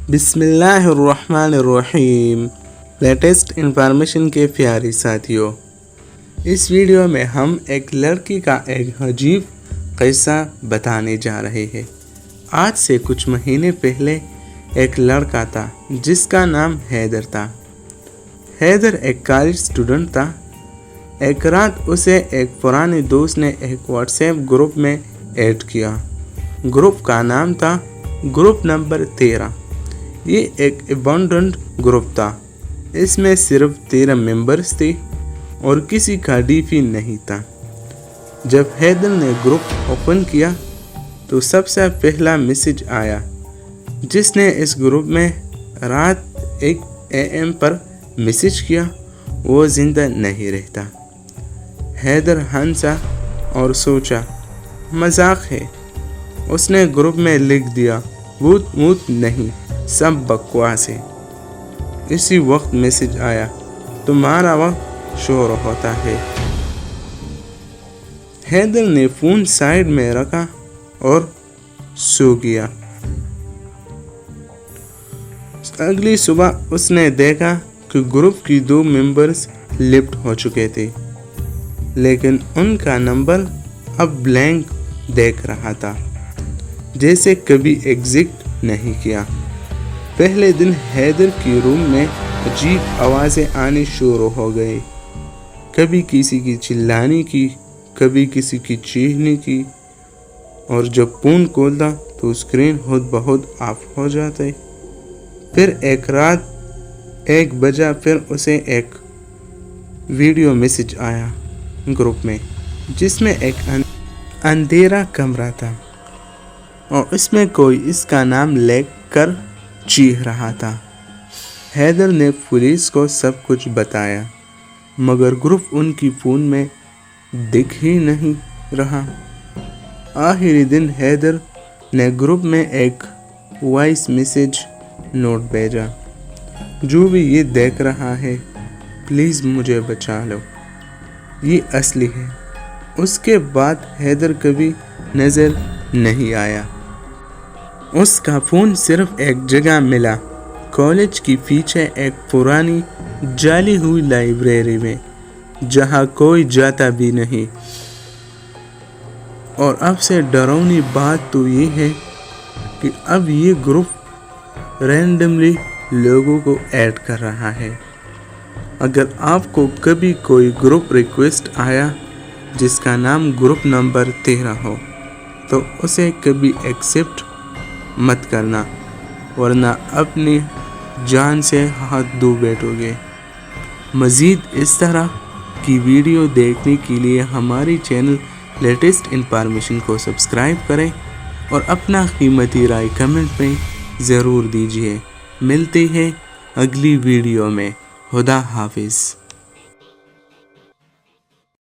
بسم اللہ الرحمن الرحیم۔ لیٹسٹ انفارمیشن کے پیارے ساتھیوں، اس ویڈیو میں ہم ایک لڑکی کا ایک عجیب قصہ بتانے جا رہے ہیں۔ آج سے کچھ مہینے پہلے ایک لڑکا تھا جس کا نام حیدر تھا۔ حیدر ایک کالج اسٹوڈنٹ تھا۔ ایک رات اسے ایک پرانے دوست نے ایک واٹس ایپ گروپ میں ایڈ کیا۔ گروپ کا نام تھا گروپ نمبر 13۔ یہ ایک ابنڈنٹ گروپ تھا۔ اس میں صرف 13 ممبرز تھے اور کسی کا ڈی پی نہیں تھا۔ جب حیدر نے گروپ اوپن کیا تو سب سے پہلا میسج آیا جس نے اس گروپ میں رات 1 AM پر میسج کیا، وہ زندہ نہیں رہتا۔ حیدر ہنسا اور سوچا مذاق ہے۔ اس نے گروپ میں لکھ دیا بھوت موت نہیں، سب بکواس ہے۔ اسی وقت میسج آیا تمہارا وقت شور ہوتا ہے۔ حیدر نے فون سائیڈ میں رکھا اور سو گیا۔ اگلی صبح اس نے دیکھا کہ گروپ کی 2 ممبرز لیفٹ ہو چکے تھے، لیکن ان کا نمبر اب بلینک دیکھ رہا تھا، جیسے کبھی ایگزٹ نہیں کیا۔ پہلے دن حیدر کی روم میں عجیب آوازیں آنی شروع ہو گئی، کبھی کسی کی چلانے کی، کبھی کسی کی چیخنے کی، اور جب فون کھولتا تو اسکرین خود بخود آف ہو جاتے۔ پھر ایک رات 1 بجا پھر اسے ایک ویڈیو میسج آیا گروپ میں، جس میں ایک اندھیرا کمرہ تھا اور اس میں کوئی اس کا نام لکھ کر چیخ رہا تھا۔ حیدر نے پولیس کو سب کچھ بتایا، مگر گروپ ان کی فون میں دکھ ہی نہیں رہا۔ آخری دن حیدر نے گروپ میں ایک وائس میسج نوٹ بھیجا، جو بھی یہ دیکھ رہا ہے پلیز مجھے بچا لو، یہ اصلی ہے۔ اس کے بعد حیدر کبھی نظر نہیں آیا۔ اس کا فون صرف ایک جگہ ملا، کالج کی پیچھے ایک پرانی جلی ہوئی لائبریری میں، جہاں کوئی جاتا بھی نہیں۔ اور اب سے ڈراؤنی بات تو یہ ہے کہ اب یہ گروپ رینڈملی لوگوں کو ایڈ کر رہا ہے۔ اگر آپ کو کبھی کوئی گروپ ریکویسٹ آیا جس کا نام گروپ نمبر 13 ہو تو اسے کبھی ایکسیپٹ مت کرنا، ورنہ اپنی جان سے ہاتھ دھو بیٹھو گے۔ مزید اس طرح کی ویڈیو دیکھنے کے لیے ہماری چینل لیٹسٹ انفارمیشن کو سبسکرائب کریں اور اپنا قیمتی رائے کمنٹ میں ضرور دیجیے۔ ملتے ہیں اگلی ویڈیو میں۔ خدا حافظ۔